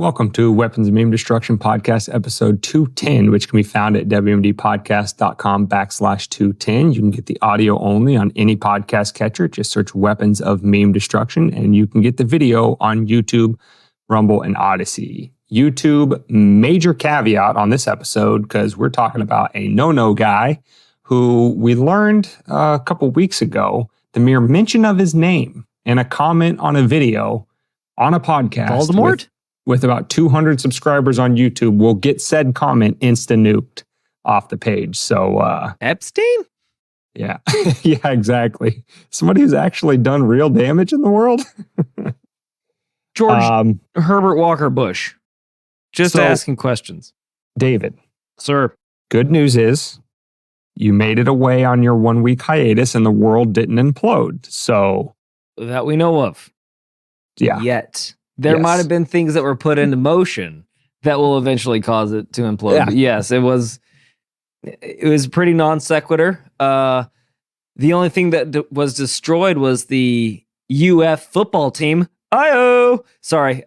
Welcome to Weapons of Meme Destruction Podcast, episode 210, which can be found at wmdpodcast.com/210. You can get the audio only on any podcast catcher. Just search Weapons of Meme Destruction, and you can get the video on YouTube, Rumble, and Odyssey. YouTube, major caveat on this episode, because we're talking about a no-no guy who we learned a couple weeks ago, the mere mention of his name and a comment on a video on a podcast. Voldemort? With about 200 subscribers on YouTube, will get said comment insta-nuked off the page. So, Epstein? Yeah. Yeah, exactly. Somebody who's actually done real damage in the world. George Herbert Walker Bush. Just asking questions. David. Sir. Good news is you made it away on your 1 week hiatus and the world didn't implode. So. That we know of. Yeah. Yet. There might have been things that were put into motion that will eventually cause it to implode. Yeah. But yes, it was pretty non sequitur. The only thing that was destroyed was the UF football team. I-oh! Sorry,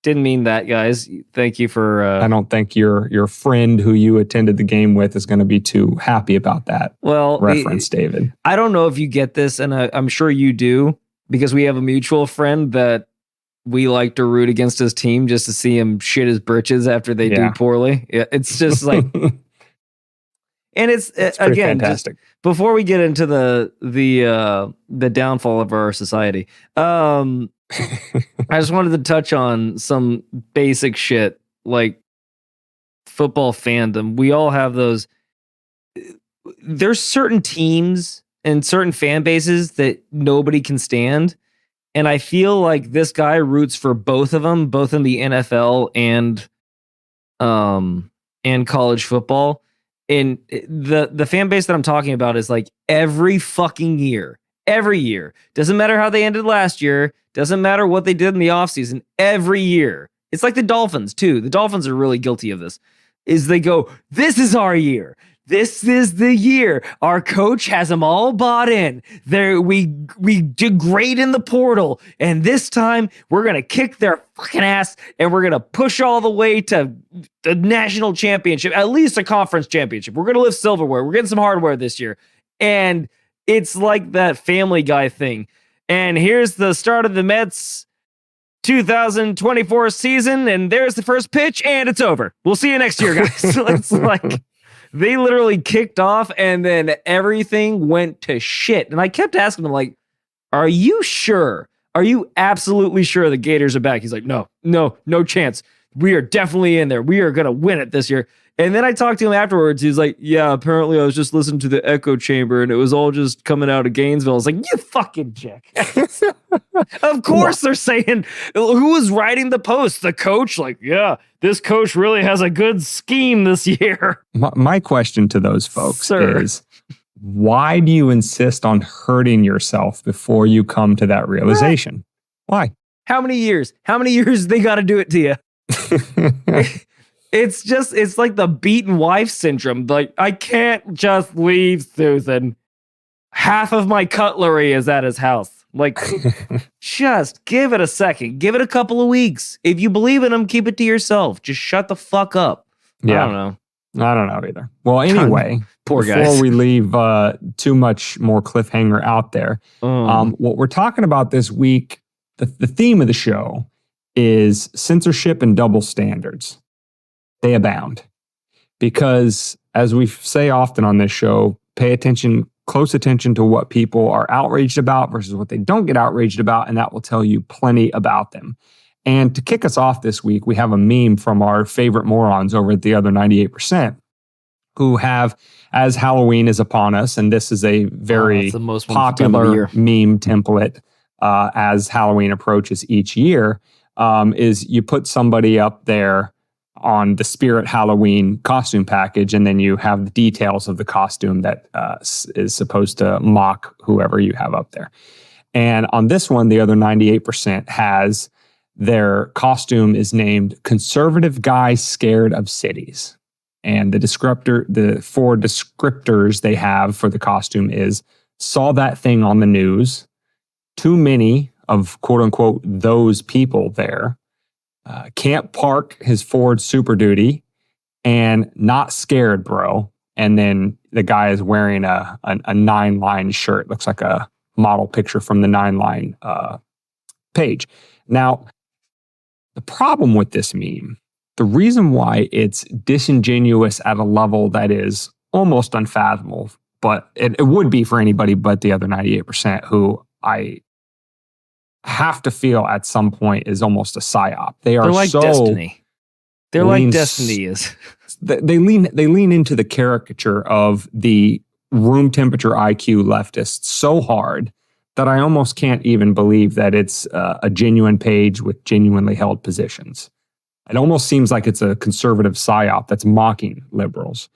didn't mean that, guys. Thank you for... I don't think your friend who you attended the game with is going to be too happy about that reference, David. I don't know if you get this, and I'm sure you do, because we have a mutual friend that we like to root against his team just to see him shit his britches after they do poorly. Yeah, it's just like, and it's again, fantastic. Before we get into the downfall of our society, I just wanted to touch on some basic shit like football fandom. We all have those. There's certain teams and certain fan bases that nobody can stand. And I feel like this guy roots for both of them, both in the NFL and college football. And the fan base that I'm talking about is like every year, doesn't matter how they ended last year, doesn't matter what they did in the offseason, every year. It's like the Dolphins too. The Dolphins are really guilty of this. Is they go, this is our year. This is the year. Our coach has them all bought in. We did great in the portal, and this time we're gonna kick their fucking ass, and we're gonna push all the way to the national championship, at least a conference championship. We're gonna lift silverware. We're getting some hardware this year, and it's like that Family Guy thing. And here's the start of the Mets 2024 season, and there's the first pitch, and it's over. We'll see you next year, guys. It's like. They literally kicked off and then everything went to shit. And I kept asking him, like, are you sure? Are you absolutely sure the Gators are back? He's like, no chance. We are definitely in there. We are going to win it this year. And then I talked to him afterwards. He's like, yeah, apparently I was just listening to the echo chamber and it was all just coming out of Gainesville. I was like, you fucking chick. Of course they're saying, who was writing the post? The coach? Like, yeah, this coach really has a good scheme this year. My question to those folks is, why do you insist on hurting yourself before you come to that realization? Why? How many years? How many years they got to do it to you? It's like the beaten wife syndrome. Like, I can't just leave Susan. Half of my cutlery is at his house. Like, just give it a second. Give it a couple of weeks. If you believe in him, keep it to yourself. Just shut the fuck up. Yeah. I don't know. I don't know either. Well, anyway, poor before guys. we leave too much more cliffhanger out there, what we're talking about this week, the theme of the show is censorship and double standards. They abound because, as we say often on this show, pay close attention to what people are outraged about versus what they don't get outraged about, and that will tell you plenty about them. And to kick us off this week, we have a meme from our favorite morons over at the other 98%, who have, as Halloween is upon us, and this is a very popular meme template as Halloween approaches each year, is you put somebody up there on the Spirit Halloween costume package, and then you have the details of the costume that is supposed to mock whoever you have up there. And on this one, the other 98% has their costume is named Conservative Guy Scared of Cities. And the four descriptors they have for the costume is saw that thing on the news, too many of quote unquote those people there, can't park his Ford Super Duty, and not scared, bro. And then the guy is wearing a 9-line shirt. Looks like a model picture from the 9-line page. Now, the problem with this meme, the reason why it's disingenuous at a level that is almost unfathomable, but it would be for anybody but the other 98% who I have to feel at some point is almost a psyop. They're like so Destiny. They're like Destiny is. They lean into the caricature of the room temperature IQ leftists so hard that I almost can't even believe that it's a genuine page with genuinely held positions. It almost seems like it's a conservative psyop that's mocking liberals.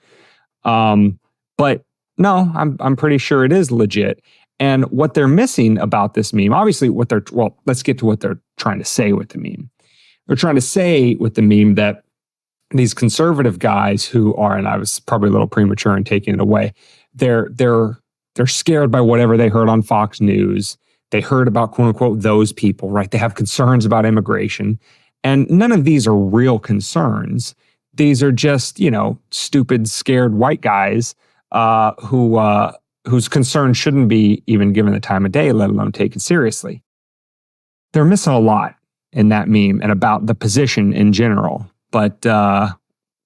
But no, I'm pretty sure it is legit. And what they're missing about this meme, obviously let's get to what they're trying to say with the meme. They're trying to say with the meme that these conservative guys who are, and I was probably a little premature in taking it away, they're scared by whatever they heard on Fox News. They heard about, quote unquote, those people, right? They have concerns about immigration. And none of these are real concerns. These are just, stupid, scared white guys whose concerns shouldn't be even given the time of day, let alone taken seriously. They're missing a lot in that meme and about the position in general. But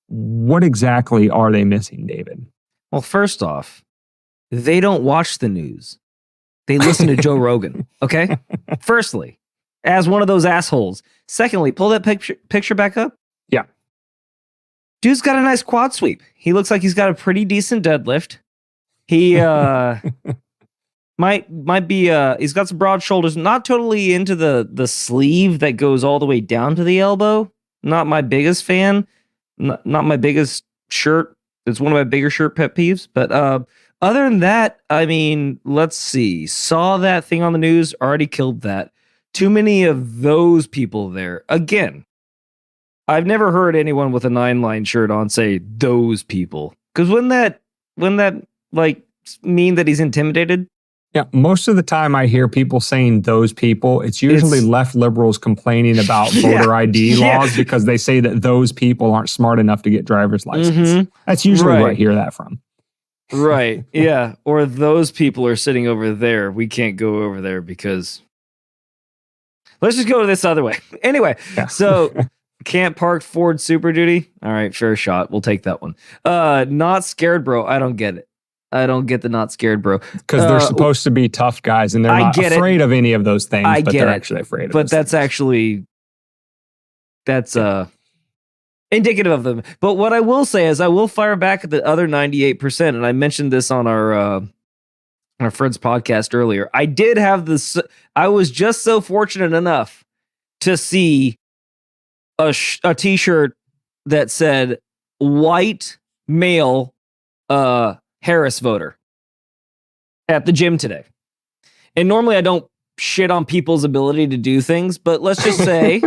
what exactly are they missing, David? Well, first off, they don't watch the news. They listen to Joe Rogan, okay? Firstly, as one of those assholes. Secondly, pull that picture back up. Yeah. Dude's got a nice quad sweep. He looks like he's got a pretty decent deadlift. He might be he's got some broad shoulders, not totally into the sleeve that goes all the way down to the elbow. Not my biggest fan. Not my biggest shirt. It's one of my bigger shirt pet peeves. But other than that, I mean, let's see. Saw that thing on the news, already killed that. Too many of those people there. Again, I've never heard anyone with a 9-line shirt on say those people. Because wouldn't that like mean that he's intimidated? Yeah, most of the time I hear people saying those people, it's usually left liberals complaining about voter ID laws because they say that those people aren't smart enough to get driver's license. Mm-hmm. That's usually where I hear that from. Right, yeah. Or those people are sitting over there. We can't go over there because... Let's just go this other way. Anyway, so can't park Ford Super Duty. All right, fair shot. We'll take that one. Not scared, bro. I don't get it. I don't get the not scared, bro. Because they're supposed to be tough guys, and they're not afraid of any of those things, but they're actually afraid of But that's things. That's indicative of them. But what I will say is I will fire back at the other 98%, and I mentioned this on our friend's podcast earlier. I did have this. I was just so fortunate enough to see a t-shirt that said white male Harris voter at the gym today. And normally I don't shit on people's ability to do things, but let's just say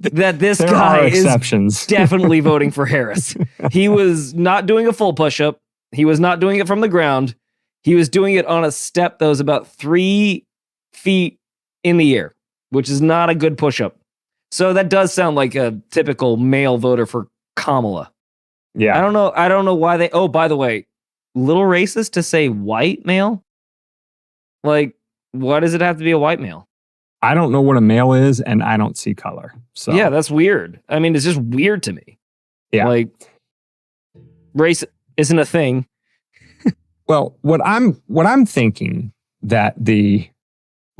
that this guy is definitely voting for Harris. He was not doing a full push-up. He was not doing it from the ground. He was doing it on a step that was about 3 feet in the air, which is not a good push-up. So that does sound like a typical male voter for Kamala. Yeah. I don't know why they... Oh, by the way, little racist to say white male? Like, why does it have to be a white male? I don't know what a male is, and I don't see color. So yeah, that's weird. I mean, it's just weird to me. Yeah. Like, race isn't a thing. Well, what I'm thinking that the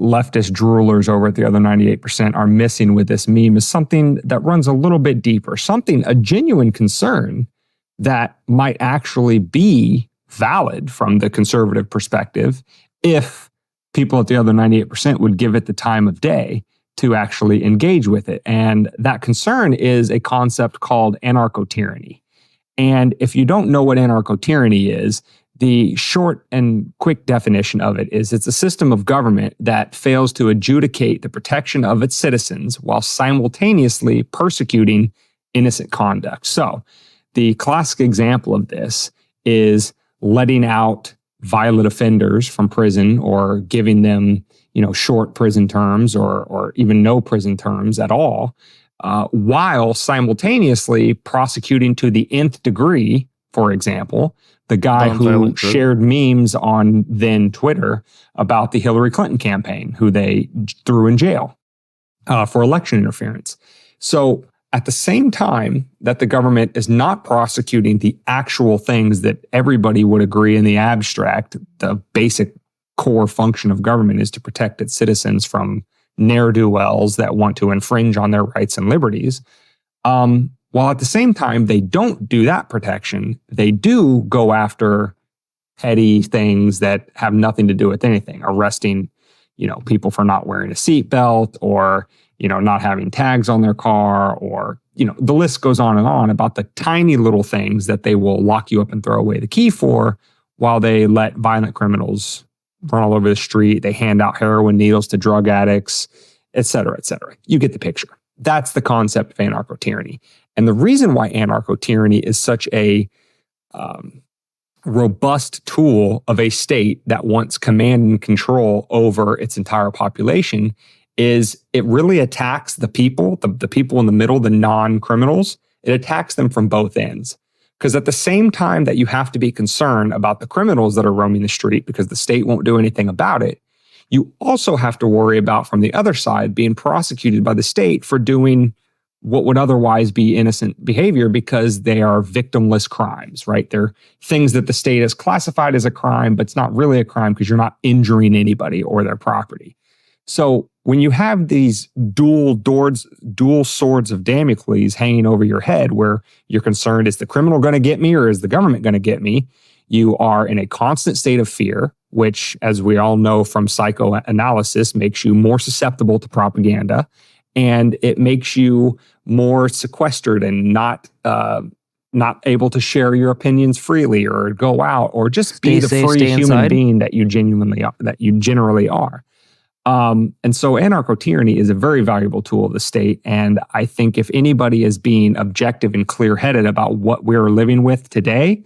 leftist droolers over at the other 98% are missing with this meme is something that runs a little bit deeper, a genuine concern that might actually be valid from the conservative perspective if people at the other 98% would give it the time of day to actually engage with it. And that concern is a concept called anarcho-tyranny. And if you don't know what anarcho-tyranny is, the short and quick definition of it is it's a system of government that fails to adjudicate the protection of its citizens while simultaneously persecuting innocent conduct. So the classic example of this is letting out violent offenders from prison or giving them, short prison terms or even no prison terms at all, while simultaneously prosecuting to the nth degree, for example, the guy who shared memes on then Twitter about the Hillary Clinton campaign, who they threw in jail for election interference. So at the same time that the government is not prosecuting the actual things that everybody would agree in the abstract, the basic core function of government is to protect its citizens from ne'er-do-wells that want to infringe on their rights and liberties. While at the same time they don't do that protection, they do go after petty things that have nothing to do with anything, arresting, people for not wearing a seatbelt or, not having tags on their car, or, the list goes on and on about the tiny little things that they will lock you up and throw away the key for, while they let violent criminals run all over the street. They hand out heroin needles to drug addicts, et cetera, et cetera. You get the picture. That's the concept of anarcho-tyranny. And the reason why anarcho-tyranny is such a robust tool of a state that wants command and control over its entire population is it really attacks the people, the people in the middle, the non-criminals. It attacks them from both ends. Because at the same time that you have to be concerned about the criminals that are roaming the street because the state won't do anything about it, you also have to worry about, from the other side, being prosecuted by the state for doing what would otherwise be innocent behavior because they are victimless crimes, right? They're things that the state has classified as a crime, but it's not really a crime because you're not injuring anybody or their property. So when you have these dual swords of Damocles hanging over your head, where you're concerned, is the criminal going to get me or is the government going to get me? You are in a constant state of fear, which, as we all know from psychoanalysis, makes you more susceptible to propaganda, and it makes you more sequestered and not able to share your opinions freely or go out or just be the free human being that you generally are. And so anarcho-tyranny is a very valuable tool of the state. And I think if anybody is being objective and clear-headed about what we're living with today,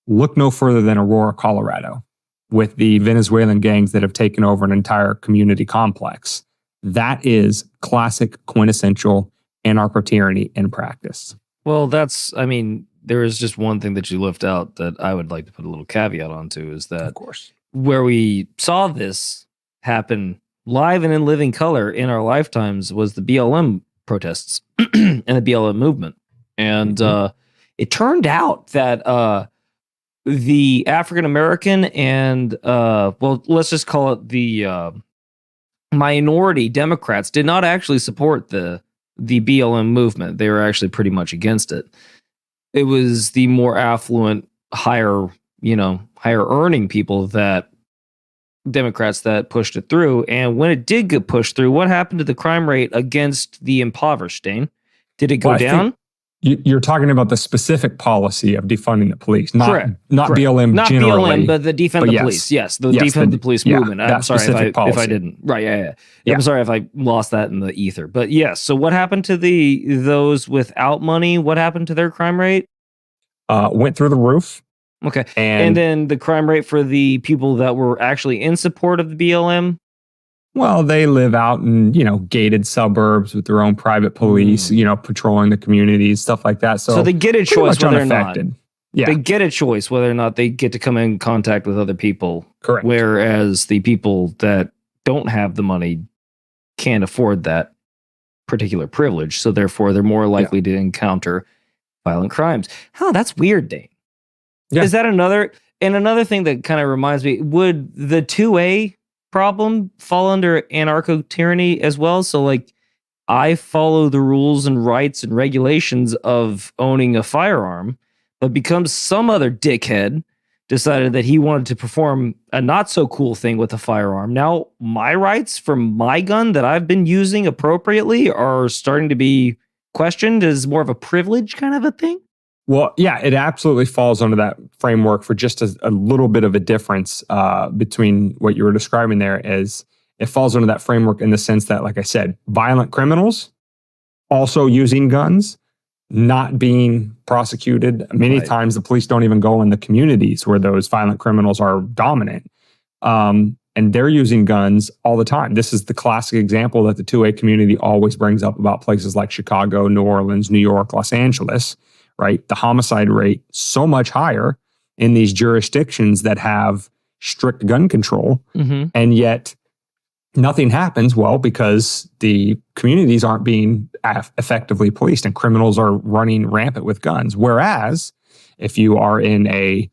look no further than Aurora, Colorado, with the Venezuelan gangs that have taken over an entire community complex. That is classic, quintessential anarcho-tyranny in practice. Well, there is just one thing that you left out that I would like to put a little caveat onto, is that, of course, where we saw this happen live and in living color in our lifetimes was the BLM protests and the BLM movement. And it turned out that the African-American and, let's just call it the minority Democrats did not actually support the BLM movement. They were actually pretty much against it. It was the more affluent, higher earning people, that Democrats, that pushed it through. And when it did get pushed through, what happened to the crime rate against the impoverished, Dane? Did it go down? You're talking about the specific policy of defunding the police, not Correct. BLM not generally. BLM, but the defund the police. Yes, the defund the police movement. I'm sorry if I didn't. Right, yeah. I'm sorry if I lost that in the ether. But yes, so what happened to those without money? What happened to their crime rate? Went through the roof. Okay. And then the crime rate for the people that were actually in support of the BLM? Well, they live out in, gated suburbs with their own private police, patrolling the communities, stuff like that. So they get a choice whether or not. Yeah. They get a choice whether or not they get to come in contact with other people. Correct. Whereas the people that don't have the money can't afford that particular privilege. So therefore, they're more likely to encounter violent crimes. That's weird, Dane. Yeah. Is that another thing that kind of reminds me, would the 2A problem fall under anarcho-tyranny as well? So like, I follow the rules and rights and regulations of owning a firearm, but because some other dickhead decided that he wanted to perform a not so cool thing with a firearm, now my rights from my gun that I've been using appropriately are starting to be questioned as more of a privilege kind of a thing? Well, yeah, it absolutely falls under that framework for just a little bit of a difference between what you were describing there. As it falls under that framework in the sense that, like I said, violent criminals also using guns, not being prosecuted. Many times the police don't even go in the communities where those violent criminals are dominant. and they're using guns all the time. This is the classic example that the 2A community always brings up about places like Chicago, New Orleans, New York, Los Angeles, right? The homicide rate so much higher in these jurisdictions that have strict gun control, and yet nothing happens. Well, because the communities aren't being effectively policed and criminals are running rampant with guns. Whereas if you are in a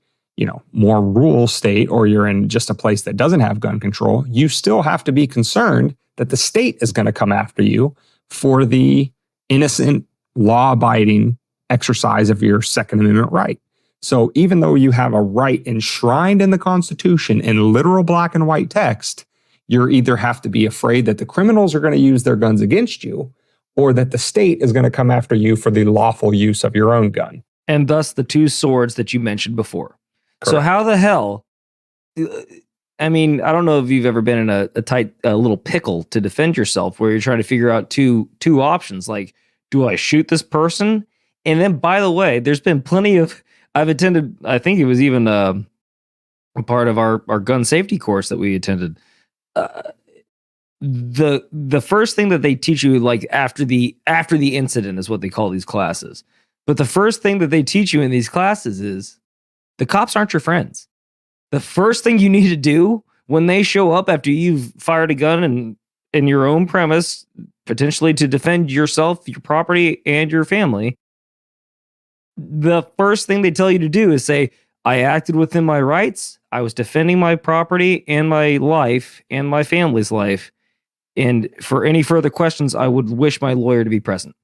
more rural state, or you're in just a place that doesn't have gun control, you still have to be concerned that the state is going to come after you for the innocent, law-abiding exercise of your Second Amendment right. So even though you have a right enshrined in the Constitution in literal black and white text, you either have to be afraid that the criminals are going to use their guns against you, or that the state is going to come after you for the lawful use of your own gun. And thus the two swords that you mentioned before. Correct. So how the hell, I mean, I don't know if you've ever been in a tight little pickle to defend yourself, where you're trying to figure out two options. Like, do I shoot this person? And then, by the way, there's been plenty of, I've attended, I think it was even a part of our gun safety course that we attended. The first thing that they teach you, like after the incident, is what they call these classes. But the first thing that they teach you in these classes is the cops aren't your friends. The first thing you need to do when they show up after you've fired a gun in your own premise, potentially to defend yourself, your property, and your family, the first thing they tell you to do is say, I acted within my rights. I was defending my property and my life and my family's life. And for any further questions, I would wish my lawyer to be present.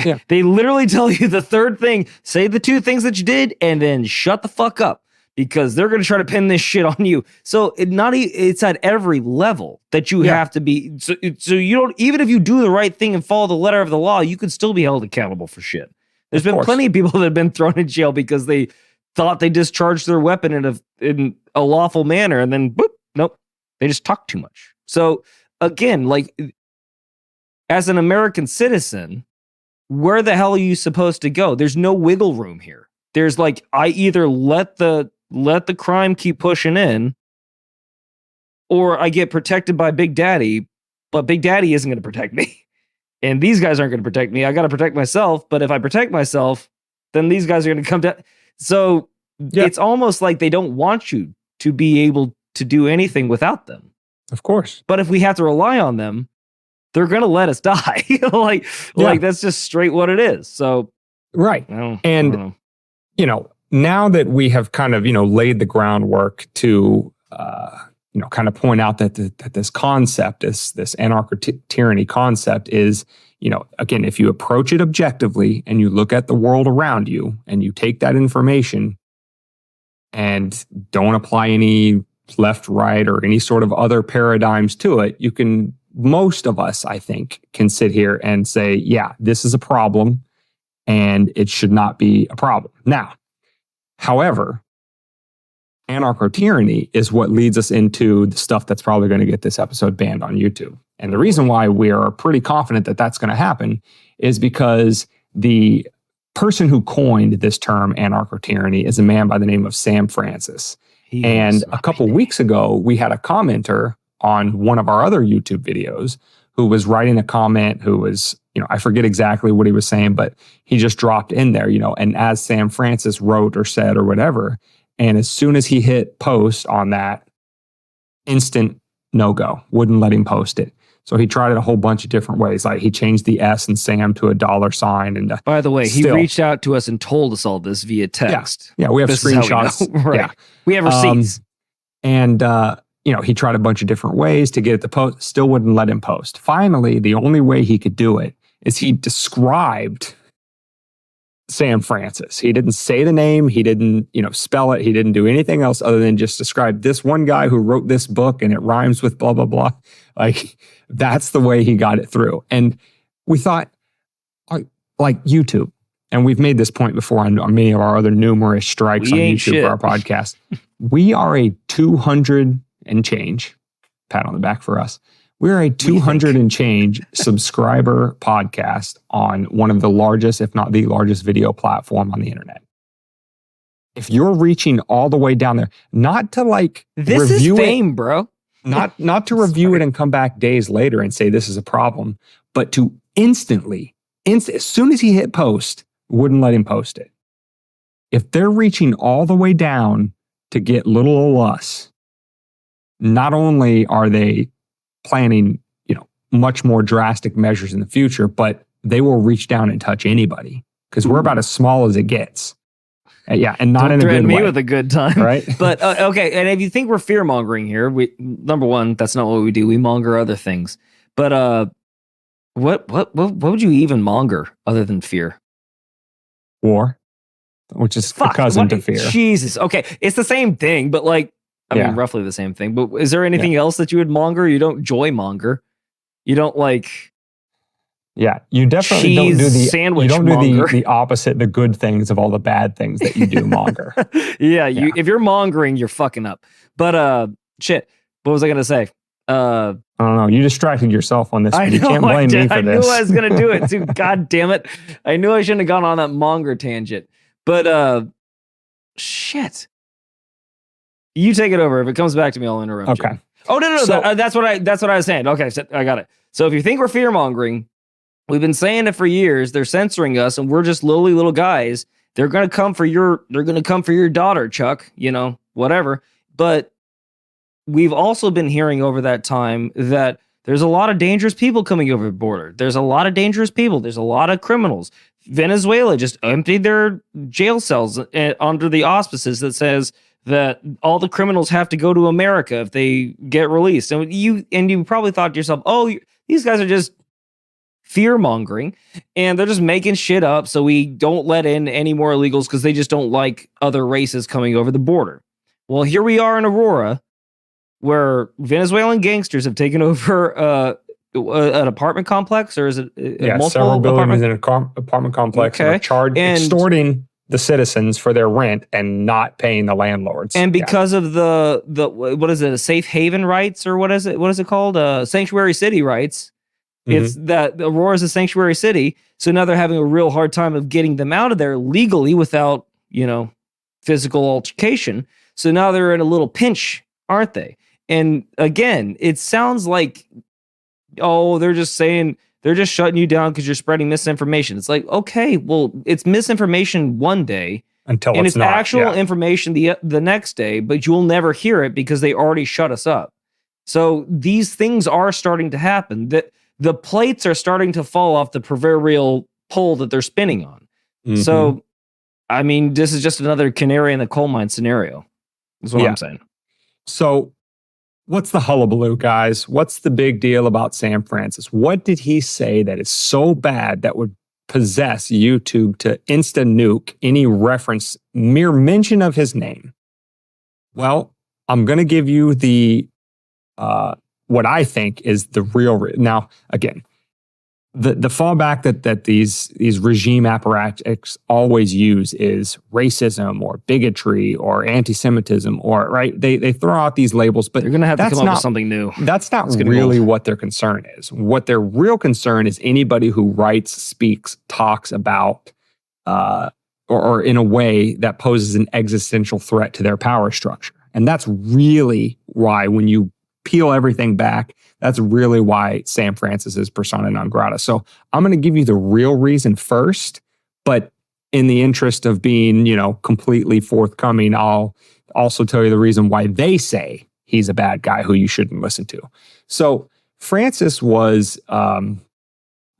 Yeah. They literally tell you the third thing, say the two things that you did, and then shut the fuck up, because they're going to try to pin this shit on you. So it's at every level that you have to be. So you don't, even if you do the right thing and follow the letter of the law, you could still be held accountable for shit. There's been plenty of people that have been thrown in jail because they thought they discharged their weapon in a lawful manner, and then boop, nope, they just talked too much. So again, like, as an American citizen, where the hell are you supposed to go? There's no wiggle room here. There's like, I either let the crime keep pushing in, or I get protected by Big Daddy, but Big Daddy isn't going to protect me. And these guys aren't going to protect me. I got to protect myself. But if I protect myself, then these guys are going to come down. So it's almost like they don't want you to be able to do anything without them. Of course. But if we have to rely on them, they're going to let us die. like that's just straight what it is. So, right. I don't know. Now that we have kind of, laid the groundwork to, kind of point out that this concept, this anarcho-tyranny concept is, again, if you approach it objectively and you look at the world around you and you take that information and don't apply any left, right, or any sort of other paradigms to it, most of us, I think, can sit here and say, yeah, this is a problem and it should not be a problem. Now, however, anarcho-tyranny is what leads us into the stuff that's probably going to get this episode banned on YouTube. And the reason why we are pretty confident that that's going to happen is because the person who coined this term anarcho-tyranny is a man by the name of Sam Francis. And a couple weeks ago, we had a commenter on one of our other YouTube videos who was writing a comment, who was, I forget exactly what he was saying, but he just dropped in there, and as Sam Francis wrote or said or whatever. And as soon as he hit post on that, instant no-go, wouldn't let him post it. So he tried it a whole bunch of different ways. Like he changed the S in Sam to a $sign. And by the way, he reached out to us and told us all this via text. Yeah, we have screenshots. Right. Yeah. We have receipts. He tried a bunch of different ways to get it to post, still wouldn't let him post. Finally, the only way he could do it is he described Sam Francis. He didn't say the name. He didn't, spell it. He didn't do anything else other than just describe this one guy who wrote this book and it rhymes with blah, blah, blah. Like, that's the way he got it through. And we thought, like YouTube, and we've made this point before on many of our other numerous strikes on YouTube for our podcast. We are a 200 and change, pat on the back for us. We're a 200 and change subscriber podcast on one of the largest, if not the largest video platform on the internet. If you're reaching all the way down there, not to like this review is fame, bro. Not to review it and come back days later and say this is a problem, but to instantly, as soon as he hit post, wouldn't let him post it. If they're reaching all the way down to get little old us, not only are they planning, much more drastic measures in the future, but they will reach down and touch anybody because we're about as small as it gets. And not Don't in a good me way. with a good time, right? But okay, and if you think we're fear mongering here, number one, that's not what we do. We monger other things. But what would you even monger other than fear? War, which is a cousin to fear. Jesus. Okay, it's the same thing, but I mean, roughly the same thing. But is there anything else that you would monger? You don't joy monger. You don't Yeah, you definitely don't do the sandwich. You don't do the opposite, the good things of all the bad things that you do monger. If you're mongering, you're fucking up. But shit, what was I gonna say? I don't know. You distracted yourself on this one. You can't blame me for this. I knew I was gonna do it too. God damn it! I knew I shouldn't have gone on that monger tangent. But shit. You take it over. If it comes back to me, I'll interrupt you. Okay. Oh no, so, that's what I was saying. Okay, so I got it. So if you think we're fear mongering, we've been saying it for years. They're censoring us, and we're just lowly little guys. They're gonna come for your daughter, Chuck. Whatever. But we've also been hearing over that time that there's a lot of dangerous people coming over the border. There's a lot of dangerous people. There's a lot of criminals. Venezuela just emptied their jail cells under the auspices that says that all the criminals have to go to America if they get released. And you probably thought to yourself, oh, these guys are just fear mongering and they're just making shit up so we don't let in any more illegals because they just don't like other races coming over the border. Well, here we are in Aurora where Venezuelan gangsters have taken over an apartment complex, or is it multiple several buildings in an apartment complex and are charged extorting the citizens for their rent and not paying the landlords. And because of the what is it, a safe haven rights, or what is it called? Sanctuary city rights. It's that Aurora is a sanctuary city. So now they're having a real hard time of getting them out of there legally without, physical altercation. So now they're in a little pinch, aren't they? And again, it sounds like, they're just shutting you down because you're spreading misinformation. It's like, okay, well, it's misinformation one day until and it's not, actual information the next day, but you'll never hear it because they already shut us up. So these things are starting to happen. That the plates are starting to fall off the proverbial pole that they're spinning on. So, I mean, this is just another canary in the coal mine scenario. Is what I'm saying. So, what's the hullabaloo, guys? What's the big deal about Sam Francis? What did he say that is so bad that would possess YouTube to insta-nuke any reference, mere mention of his name? Well, I'm going to give you the what I think is the real. Now, again, the fallback that these regime apparatchiks always use is racism or bigotry or anti-Semitism, or right. They throw out these labels, but they're going to have to come up with something new. That's not really what their concern is. What their real concern is anybody who writes, speaks, talks about, or in a way that poses an existential threat to their power structure. And that's really why, when you peel everything back, that's really why Sam Francis is persona non grata. So I'm going to give you the real reason first, but in the interest of being, completely forthcoming, I'll also tell you the reason why they say he's a bad guy who you shouldn't listen to. So Francis was thought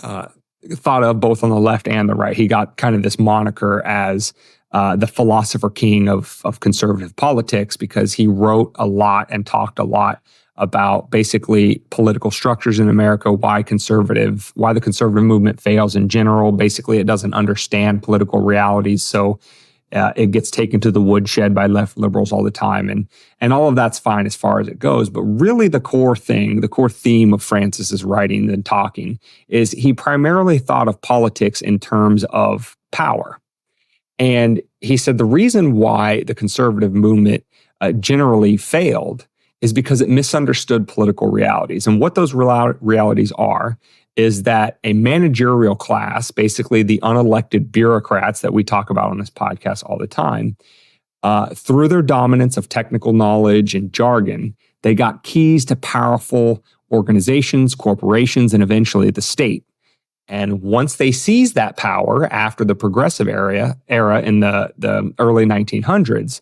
of both on the left and the right. He got kind of this moniker as the philosopher king of conservative politics because he wrote a lot and talked a lot about basically political structures in America, why the conservative movement fails in general. Basically, it doesn't understand political realities, so it gets taken to the woodshed by left liberals all the time, and all of that's fine as far as it goes. But really, the core theme of Francis's writing and talking is he primarily thought of politics in terms of power. And he said the reason why the conservative movement generally failed is because it misunderstood political realities. And what those realities are is that a managerial class, basically the unelected bureaucrats that we talk about on this podcast all the time, through their dominance of technical knowledge and jargon, They got keys to powerful organizations, corporations, and eventually the state. And once they seized that power after the progressive era in the early 1900s,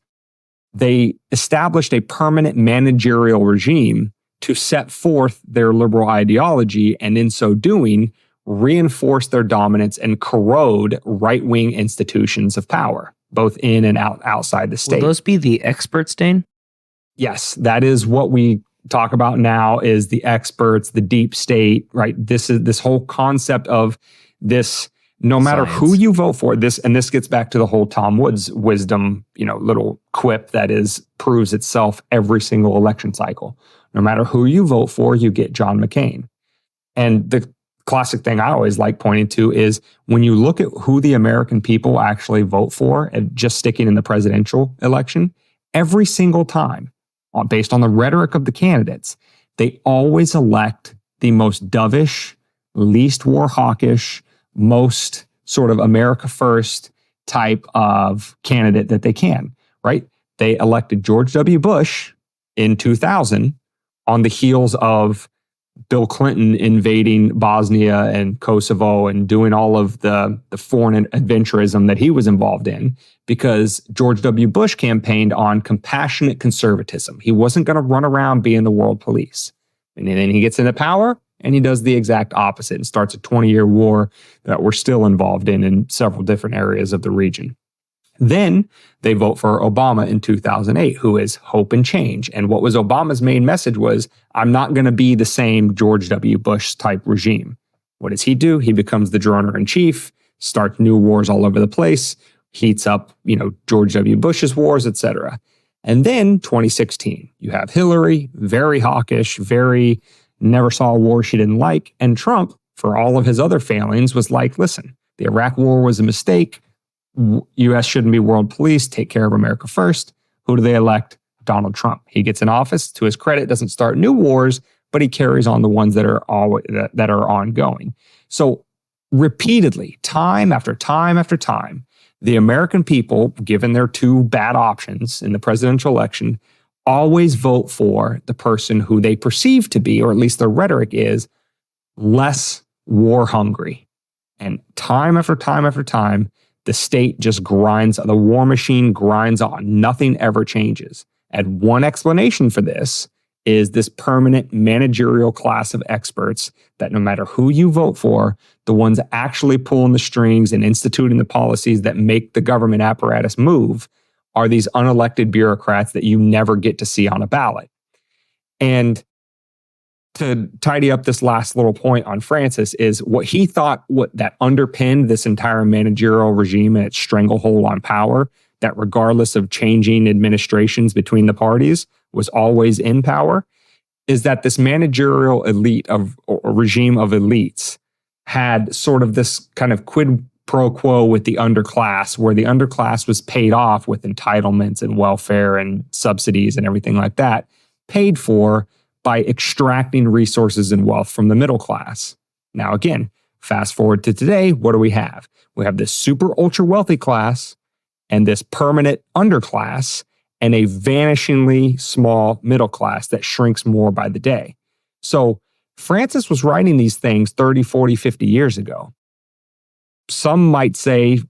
they established a permanent managerial regime to set forth their liberal ideology, and in so doing, reinforce their dominance and corrode right-wing institutions of power, both in and outside the state. Will those be the experts, Dane? Yes, that is what we talk about now, is the experts, the deep state, right? This is this whole concept of this, no matter who you vote for, this gets back to the whole Tom Woods wisdom, little quip that proves itself every single election cycle. No matter who you vote for, you get John McCain. And the classic thing I always like pointing to is when you look at who the American people actually vote for, and just sticking in the presidential election, every single time, based on the rhetoric of the candidates, they always elect the most dovish, least war hawkish, most sort of America first type of candidate that they can, right? They elected George W. Bush in 2000 on the heels of Bill Clinton invading Bosnia and Kosovo and doing all of the foreign adventurism that he was involved in, because George W. Bush campaigned on compassionate conservatism. He wasn't going to run around being the world police. And then he gets into power and he does the exact opposite and starts a 20-year war that we're still involved in several different areas of the region. Then they vote for Obama in 2008, who is hope and change. And what was Obama's main message was, I'm not going to be the same George W. Bush type regime. What does he do? He becomes the droner in chief, starts new wars all over the place, heats up, George W. Bush's wars, etc. And then 2016, you have Hillary, very hawkish, very never saw a war she didn't like. And Trump, for all of his other failings, was like, listen, the Iraq war was a mistake. U.S. shouldn't be world police. Take care of America first. Who do they elect? Donald Trump. He gets in office. To his credit, doesn't start new wars, but he carries on the ones that are ongoing. So repeatedly, time after time after time, the American people, given their two bad options in the presidential election, always vote for the person who they perceive to be, or at least their rhetoric is, less war hungry. And time after time after time, the state just grinds, the war machine grinds on. Nothing ever changes. And one explanation for this is this permanent managerial class of experts that no matter who you vote for, the ones actually pulling the strings and instituting the policies that make the government apparatus move are these unelected bureaucrats that you never get to see on a ballot. And to tidy up this last little point on Francis is what he thought that underpinned this entire managerial regime and its stranglehold on power, that regardless of changing administrations between the parties was always in power, is that this managerial elite or regime of elites had sort of this kind of quid pro quo with the underclass, where the underclass was paid off with entitlements and welfare and subsidies and everything like that, paid for by extracting resources and wealth from the middle class. Now, again, fast forward to today, what do we have? We have this super ultra wealthy class and this permanent underclass and a vanishingly small middle class that shrinks more by the day. So Francis was writing these things 30, 40, 50 years ago. Some might say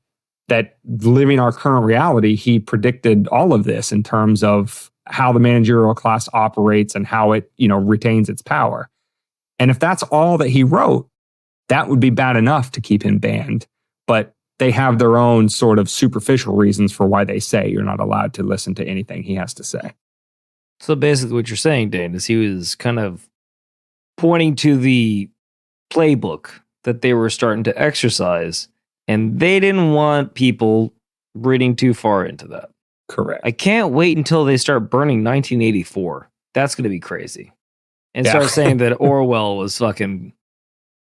that living our current reality, he predicted all of this in terms of how the managerial class operates and how it, retains its power. And if that's all that he wrote, that would be bad enough to keep him banned. But they have their own sort of superficial reasons for why they say you're not allowed to listen to anything he has to say. So basically what you're saying, Dane, is he was kind of pointing to the playbook that they were starting to exercise, and they didn't want people reading too far into that. Correct. I can't wait until they start burning 1984. That's going to be crazy. And start saying that Orwell was fucking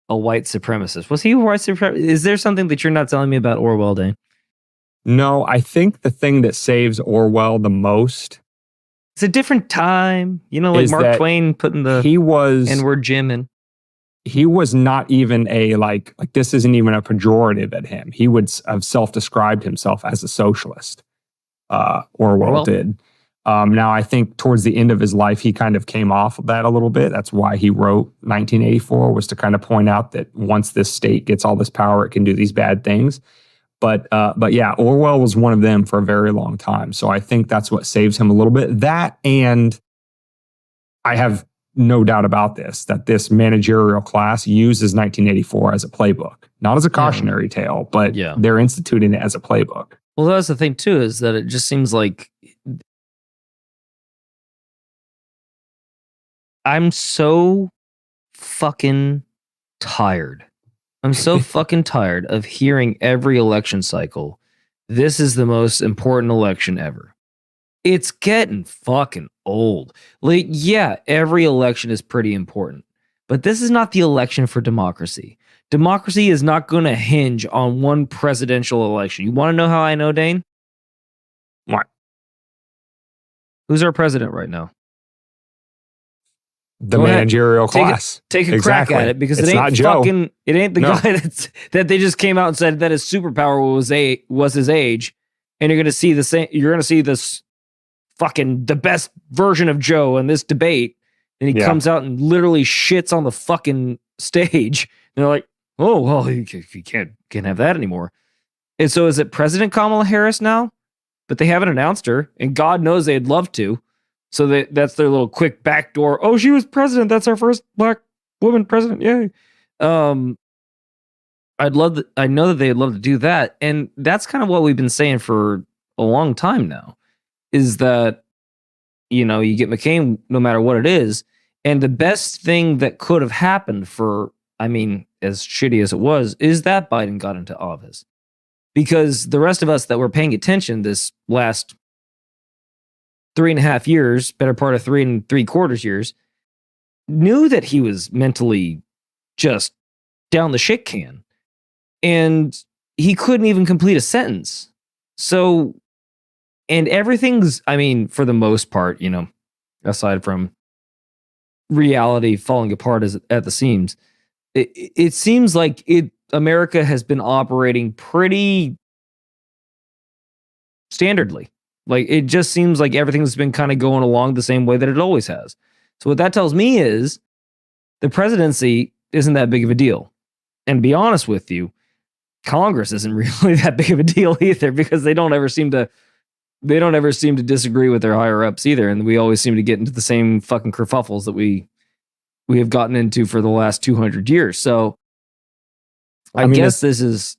a white supremacist. Was he a white supremacist? Is there something that you're not telling me about Orwell, Dane? No, I think the thing that saves Orwell the most, it's a different time. Like Mark Twain putting the N-word Jim in. He was not even like this isn't even a pejorative at him. He would have self-described himself as a socialist. Orwell did. Now, I think towards the end of his life, he kind of came off of that a little bit. That's why he wrote 1984, was to kind of point out that once this state gets all this power, it can do these bad things. But yeah, Orwell was one of them for a very long time. So I think that's what saves him a little bit. That, and I have no doubt about this, that this managerial class uses 1984 as a playbook, not as a cautionary tale, but they're instituting it as a playbook. Well, that's the thing too, is that it just seems like I'm so fucking tired. I'm so fucking tired of hearing every election cycle, this is the most important election ever. It's getting fucking old. Like, yeah, every election is pretty important, but this is not the election for democracy. Democracy is not going to hinge on one presidential election. You want to know how I know, Dane? What? Who's our president right now? The managerial class. Take a crack at it, because it ain't fucking. It ain't the guy that they just came out and said that his superpower was his age, and you're gonna see the same. You're gonna see this fucking the best version of Joe in this debate, and he comes out and literally shits on the fucking stage. And they're like, "Oh well, you can't have that anymore." And so, is it President Kamala Harris now? But they haven't announced her, and God knows they'd love to. So that's their little quick backdoor. Oh, she was president. That's our first black woman president. Yay. I know that they'd love to do that. And that's kind of what we've been saying for a long time now, is that, you know, you get McCain no matter what it is. And the best thing that could have happened for, I mean, as shitty as it was, is that Biden got into office. Because the rest of us that were paying attention this last 3.5 years, better part of 3 3/4 years, knew that he was mentally just down the shit can. And he couldn't even complete a sentence. So, and everything's, I mean, for the most part, you know, aside from reality falling apart at the seams, it seems like America has been operating pretty standardly. Like, it just seems like everything's been kind of going along the same way that it always has. So what that tells me is the presidency isn't that big of a deal. And to be honest with you, Congress isn't really that big of a deal either, because they don't ever seem to disagree with their higher ups either. And we always seem to get into the same fucking kerfuffles that we have gotten into for the last 200 years. So I guess this is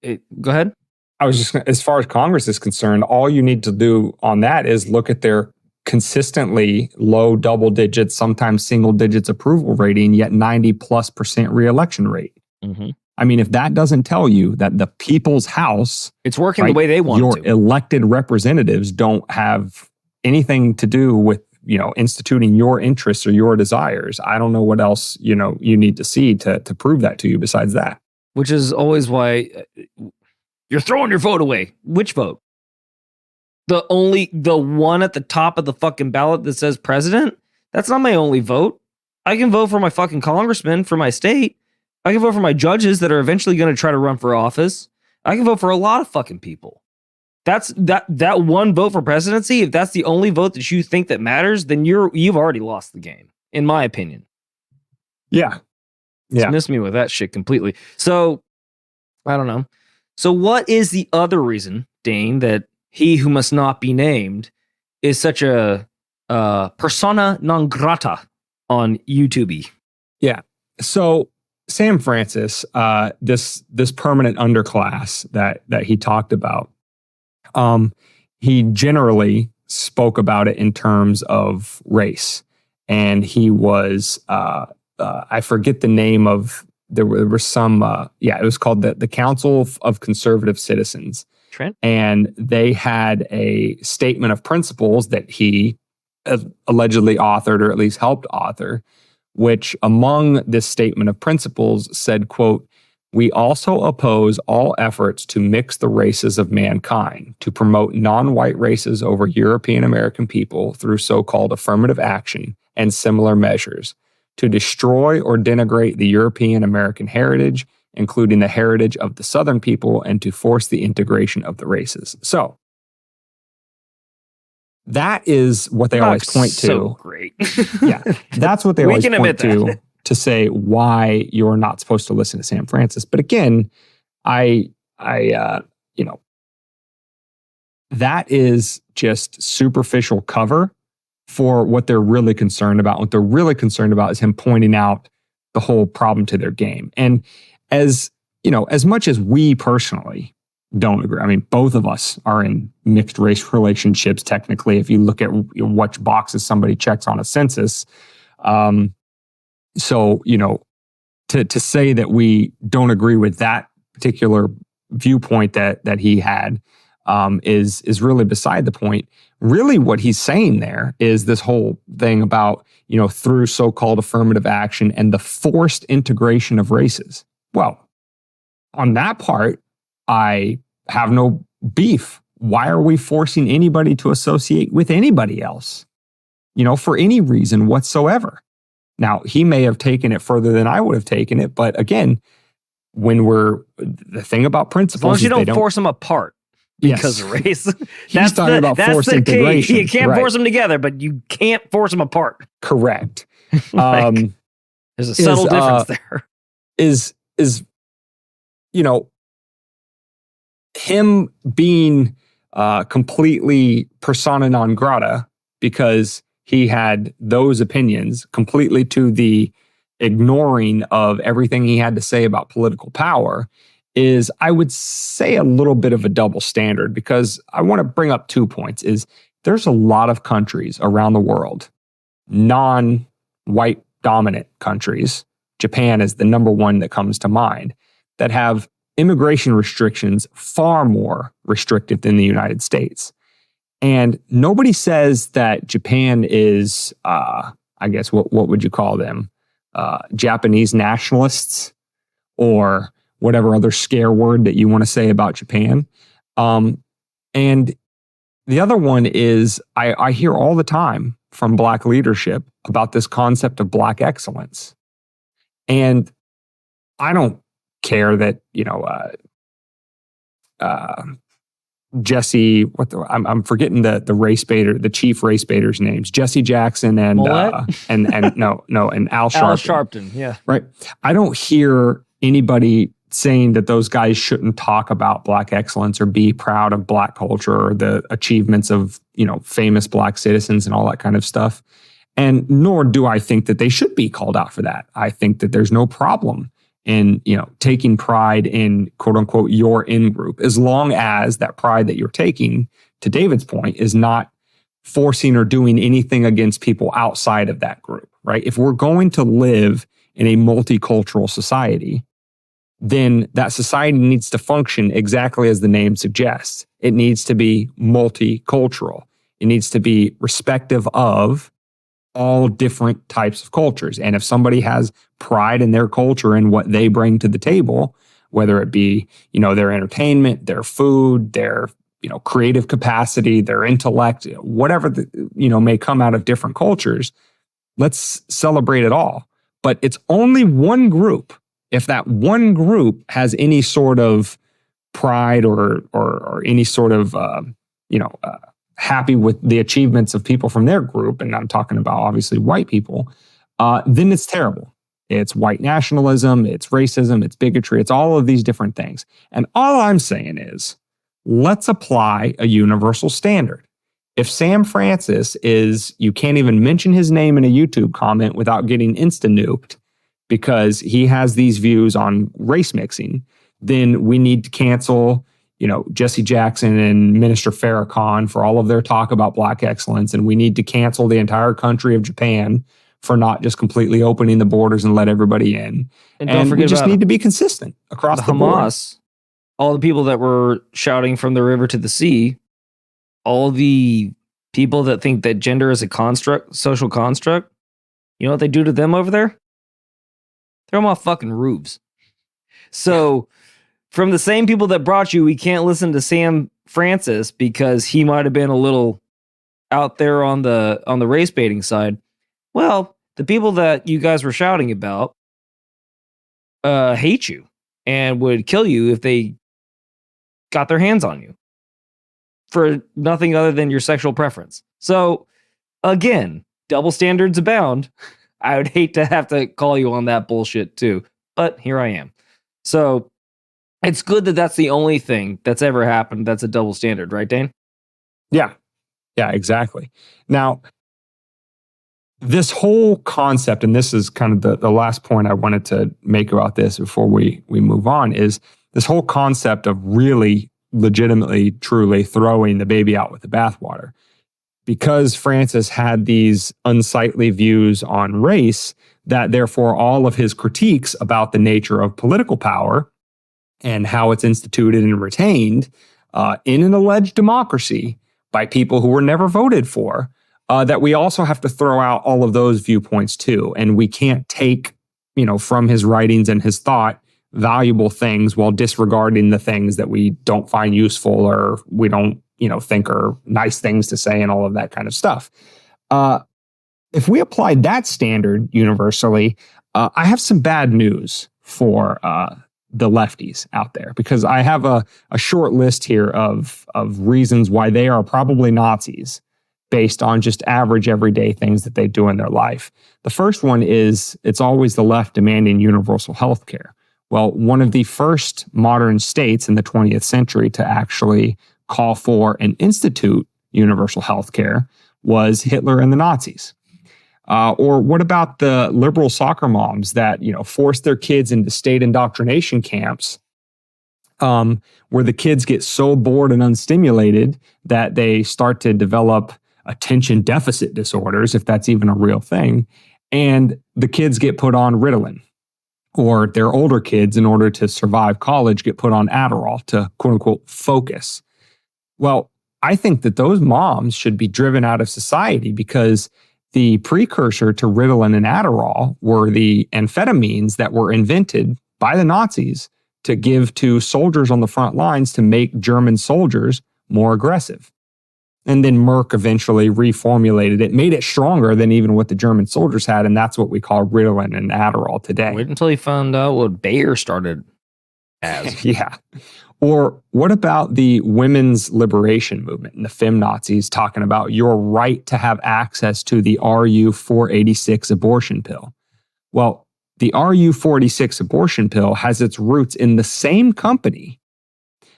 it. Go ahead. I was just, as far as Congress is concerned, all you need to do on that is look at their consistently low double digits, sometimes single digits approval rating, yet 90+% reelection rate. Mm-hmm. I mean, if that doesn't tell you that the people's house, it's working the way they want your elected representatives don't have anything to do with, you know, instituting your interests or your desires, I don't know what else, you know, you need to see to prove that to you besides that. Which is always why you're throwing your vote away. Which vote? The one at the top of the fucking ballot that says president? That's not my only vote. I can vote for my fucking congressman for my state. I can vote for my judges that are eventually going to try to run for office. I can vote for a lot of fucking people. That's that one vote for presidency. If that's the only vote that you think that matters, then you've already lost the game, in my opinion. Yeah. Dismiss me with that shit completely. So I don't know. So what is the other reason, Dane, that he who must not be named is such a persona non grata on YouTube? Yeah. So Sam Francis, this permanent underclass that he talked about, he generally spoke about it in terms of race, and he was I forget the name of. There were some, it was called the Council of Conservative Citizens. Trent? And they had a statement of principles that he allegedly authored, or at least helped author, which among this statement of principles said, quote, "We also oppose all efforts to mix the races of mankind, to promote non-white races over European American people through so-called affirmative action and similar measures, to destroy or denigrate the European American heritage, including the heritage of the Southern people, and to force the integration of the races." So, that is what they Not always point so to. Great. Yeah, that's what they We always can point admit to say why you're not supposed to listen to Sam Francis. But again, you know, that is just superficial cover for what they're really concerned about. What they're really concerned about is him pointing out the whole problem to their game. And as you know, as much as we personally don't agree, I mean, both of us are in mixed race relationships, technically, if you look at what boxes somebody checks on a census. So, you know, to say that we don't agree with that particular viewpoint that he had is really beside the point. Really, what he's saying there is this whole thing about, you know, through so-called affirmative action and the forced integration of races. Well, on that part, I have no beef. Why are we forcing anybody to associate with anybody else? You know, for any reason whatsoever. Now, he may have taken it further than I would have taken it, but again, the thing about principles, as long as you don't force them apart because of race. He's talking about forced integration. You can't force them together, but you can't force them apart. Correct. There's a subtle difference there. Is you know, him being completely persona non grata because he had those opinions, completely to the ignoring of everything he had to say about political power, is, I would say, a little bit of a double standard, because I want to bring up 2 points. Is there's a lot of countries around the world, non-white dominant countries, Japan is the number one that comes to mind, that have immigration restrictions far more restrictive than the United States. And nobody says that Japan is, I guess, what would you call them? Japanese nationalists, or whatever other scare word that you want to say about Japan. And the other one is, I hear all the time from Black leadership about this concept of Black excellence. And I don't care that, you know, Jesse, I'm forgetting the race baiter, the chief race baiter's names, Jesse Jackson and Al Sharpton. Al Sharpton, yeah. Right. I don't hear anybody saying that those guys shouldn't talk about Black excellence or be proud of Black culture or the achievements of, you know, famous Black citizens and all that kind of stuff. And nor do I think that they should be called out for that. I think that there's no problem in, you know, taking pride in, quote unquote, your in-group, as long as that pride that you're taking, to David's point, is not forcing or doing anything against people outside of that group, right? If we're going to live in a multicultural society, then that society needs to function exactly as the name suggests. It needs to be multicultural. It needs to be respective of all different types of cultures. And if somebody has pride in their culture and what they bring to the table, whether it be, you know, their entertainment, their food, their, you know, creative capacity, their intellect, whatever may come out of different cultures, let's celebrate it all. But it's only one group. If that one group has any sort of pride or any sort of happy with the achievements of people from their group, and I'm talking about obviously white people, then it's terrible. It's white nationalism, it's racism, it's bigotry, it's all of these different things. And all I'm saying is, let's apply a universal standard. If Sam Francis you can't even mention his name in a YouTube comment without getting insta-nuked because he has these views on race mixing, then we need to cancel, you know, Jesse Jackson and Minister Farrakhan for all of their talk about Black excellence. And we need to cancel the entire country of Japan for not just completely opening the borders and let everybody in. And don't forget, we just need to be consistent across the Hamas, board. All the people that were shouting from the river to the sea, all the people that think that gender is a construct, social construct, you know what they do to them over there? Throw them off fucking roofs. So from the same people that brought you, we can't listen to Sam Francis because he might have been a little out there on the race baiting side. Well, the people that you guys were shouting about hate you and would kill you if they got their hands on you. for nothing other than your sexual preference. So again, double standards abound. I would hate to have to call you on that bullshit too, but here I am. So it's good that that's the only thing that's ever happened that's a double standard, right, Dane? Yeah. Yeah, exactly. Now, this whole concept, and this is kind of the last point I wanted to make about this before we move on, is this whole concept of really legitimately, truly throwing the baby out with the bathwater. Because Francis had these unsightly views on race, that therefore all of his critiques about the nature of political power and how it's instituted and retained in an alleged democracy by people who were never voted for, that we also have to throw out all of those viewpoints too. And we can't take, from his writings and his thought, valuable things while disregarding the things that we don't find useful or we don't, think are nice things to say and all of that kind of stuff. If we applied that standard universally, I have some bad news for the lefties out there, because I have a short list here of reasons why they are probably Nazis based on just average everyday things that they do in their life. The first one is it's always the left demanding universal health care. Well, one of the first modern states in the 20th century to actually call for and institute universal health care was Hitler and the Nazis. Or what about the liberal soccer moms that, force their kids into state indoctrination camps, where the kids get so bored and unstimulated that they start to develop attention deficit disorders, if that's even a real thing, and the kids get put on Ritalin. Or their older kids, in order to survive college, get put on Adderall to quote unquote focus. Well, I think that those moms should be driven out of society, because the precursor to Ritalin and Adderall were the amphetamines that were invented by the Nazis to give to soldiers on the front lines to make German soldiers more aggressive. And then Merck eventually reformulated it, made it stronger than even what the German soldiers had, and that's what we call Ritalin and Adderall today. Wait until he found out what Bayer started as. Yeah. Or what about the women's liberation movement and the feminazis talking about your right to have access to the RU-486 abortion pill? Well, the RU-486 abortion pill has its roots in the same company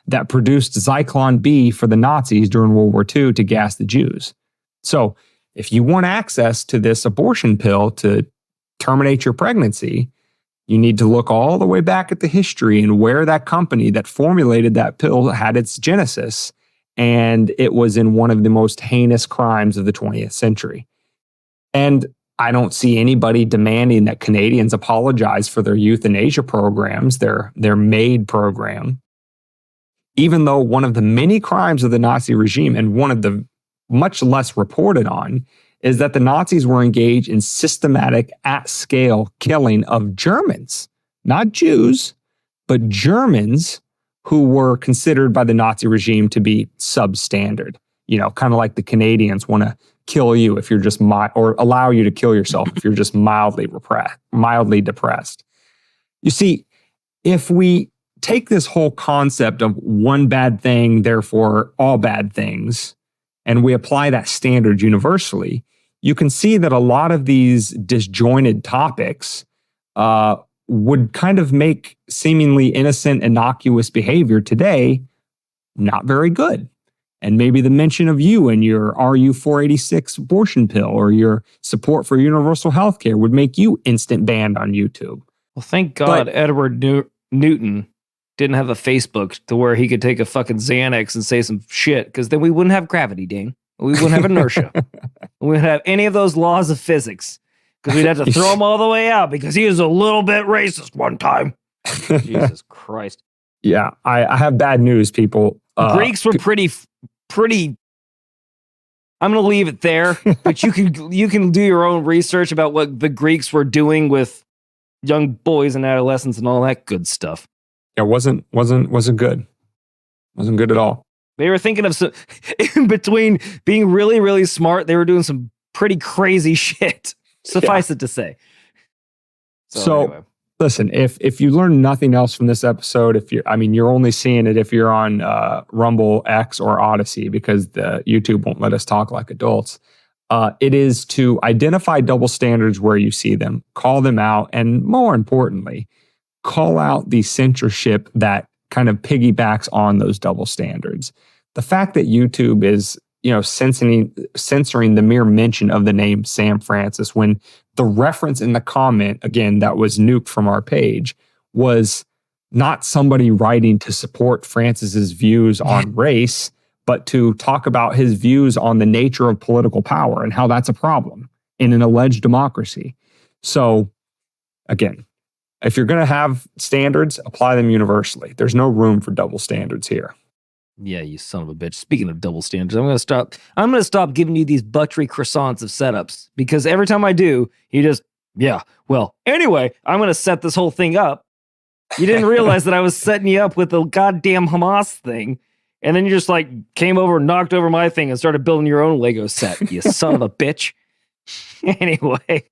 that produced Zyklon B for the Nazis during World War II to gas the Jews. So if you want access to this abortion pill to terminate your pregnancy, you need to look all the way back at the history and where that company that formulated that pill had its genesis. And it was in one of the most heinous crimes of the 20th century. And I don't see anybody demanding that Canadians apologize for their euthanasia programs, their MAID program, even though one of the many crimes of the Nazi regime, and one of the much less reported on, is that the Nazis were engaged in systematic at-scale killing of Germans, not Jews, but Germans who were considered by the Nazi regime to be substandard. Kind of like the Canadians want to kill you if you're just or allow you to kill yourself if you're just mildly depressed. You see, if we take this whole concept of one bad thing, therefore all bad things, and we apply that standard universally, you can see that a lot of these disjointed topics would kind of make seemingly innocent, innocuous behavior today not very good. And maybe the mention of you and your RU-486 abortion pill or your support for universal health care would make you instant banned on YouTube. Well, thank God Edward Newton didn't have a Facebook to where he could take a fucking Xanax and say some shit, because then we wouldn't have gravity, Dane. We wouldn't have inertia. We wouldn't have any of those laws of physics, because we'd have to throw him all the way out because he was a little bit racist one time. Jesus Christ. Yeah, I have bad news, people. Greeks were pretty. I'm going to leave it there, but you can do your own research about what the Greeks were doing with young boys and adolescents and all that good stuff. It wasn't good. Wasn't good at all. They were thinking of some, in between being really, really smart, they were doing some pretty crazy shit. Suffice it to say. So anyway. Listen, if you learn nothing else from this episode, you're only seeing it if you're on Rumble, X, or Odyssey, because the YouTube won't let us talk like adults. It is to identify double standards where you see them, call them out, and more importantly, call out the censorship that kind of piggybacks on those double standards. The fact that YouTube is, censoring the mere mention of the name Sam Francis, when the reference in the comment, again, that was nuked from our page, was not somebody writing to support Francis's views on race, but to talk about his views on the nature of political power and how that's a problem in an alleged democracy. So, again, if you're going to have standards, apply them universally. There's no room for double standards here. Yeah, you son of a bitch. Speaking of double standards, I'm gonna stop giving you these buttery croissants of setups, because every time I do, you just, anyway, I'm gonna set this whole thing up. You didn't realize that I was setting you up with the goddamn Hamas thing, and then you just came over and knocked over my thing and started building your own Lego set, you son of a bitch. Anyway.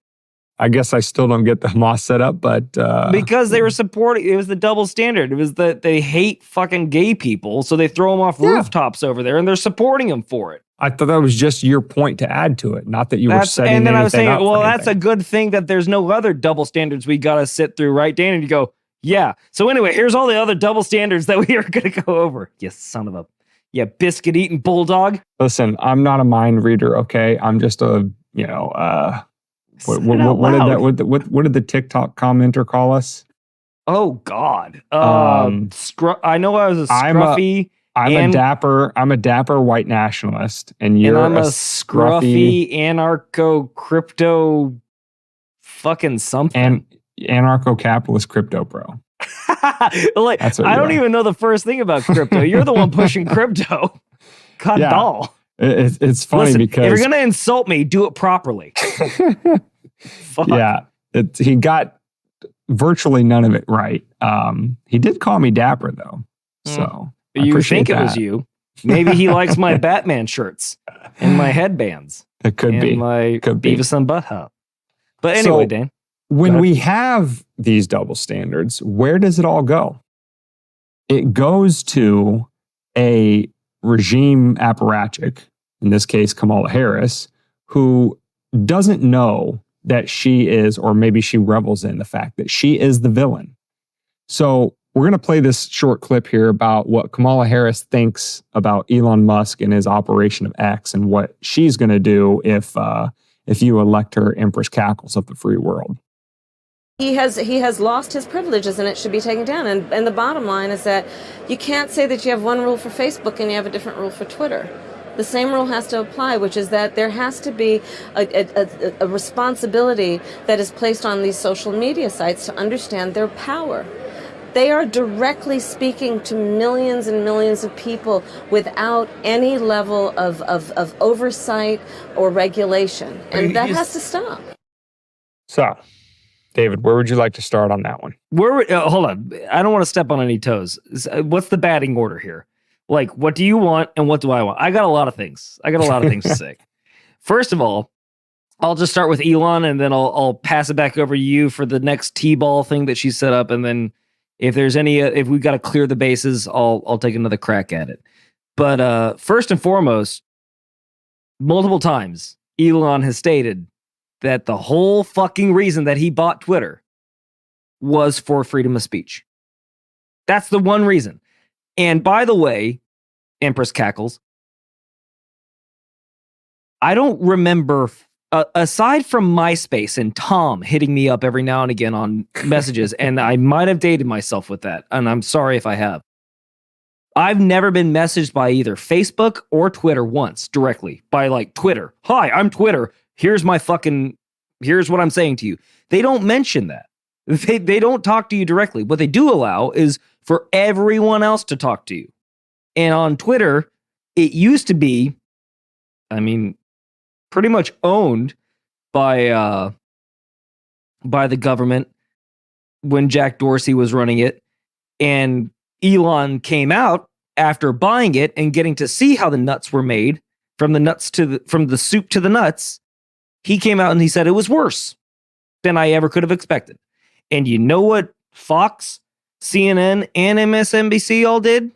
I guess I still don't get the Hamas setup, but... because they were supporting... It was the double standard. It was that they hate fucking gay people, so they throw them off rooftops over there, and they're supporting them for it. I thought that was just your point to add to it, not that you were setting anything up. And then I was saying, well, that's a good thing that there's no other double standards we gotta sit through, right, Dan? And you go, yeah. So anyway, here's all the other double standards that we are gonna go over. You son of a... Yeah, biscuit-eating bulldog. Listen, I'm not a mind reader, okay? I'm just a, What did the TikTok commenter call us? Oh God! I know I was a scruffy. I'm a dapper white nationalist, and I'm a scruffy anarcho crypto fucking something. And anarcho capitalist crypto pro. I don't even know the first thing about crypto. You're the one pushing crypto. God, doll. It's funny. Listen, because if you're gonna insult me, do it properly. Fuck. Yeah, he got virtually none of it right. He did call me dapper though, so you think it was you. Maybe he likes my Batman shirts and my headbands. It could be my Beavis and Butthead. But anyway, so, Dan, when we have these double standards, where does it all go? It goes to a regime apparatchik, in this case Kamala Harris, who doesn't know that she is, or maybe she revels in the fact that she is the villain. So we're going to play this short clip here about what Kamala Harris thinks about Elon Musk and his operation of X, and what she's going to do if you elect her Empress Kackles of the free world. He has lost his privileges, and it should be taken down. And the bottom line is that you can't say that you have one rule for Facebook and you have a different rule for Twitter. The same rule has to apply, which is that there has to be a responsibility that is placed on these social media sites to understand their power. They are directly speaking to millions and millions of people without any level of oversight or regulation. And that has to stop. So, David, where would you like to start on that one? Hold on. I don't want to step on any toes. What's the batting order here? What do you want and what do I want? I got a lot of things. To say. First of all, I'll just start with Elon, and then I'll pass it back over to you for the next T-ball thing that she set up. And then if there's if we've got to clear the bases, I'll take another crack at it. But first and foremost, multiple times, Elon has stated that the whole fucking reason that he bought Twitter was for freedom of speech. That's the one reason. And by the way, Empress Kackles, I don't remember, aside from MySpace and Tom hitting me up every now and again on messages, and I might have dated myself with that, and I'm sorry if I have. I've never been messaged by either Facebook or Twitter once directly by Twitter. Hi, I'm Twitter. Here's what I'm saying to you. They don't mention that. They don't talk to you directly. What they do allow is for everyone else to talk to you. And on Twitter, it used to be, pretty much owned by the government when Jack Dorsey was running it. And Elon came out after buying it and getting to see how the nuts were made, from the soup to the nuts. He came out and he said it was worse than I ever could have expected. And you know what Fox, CNN, and MSNBC all did?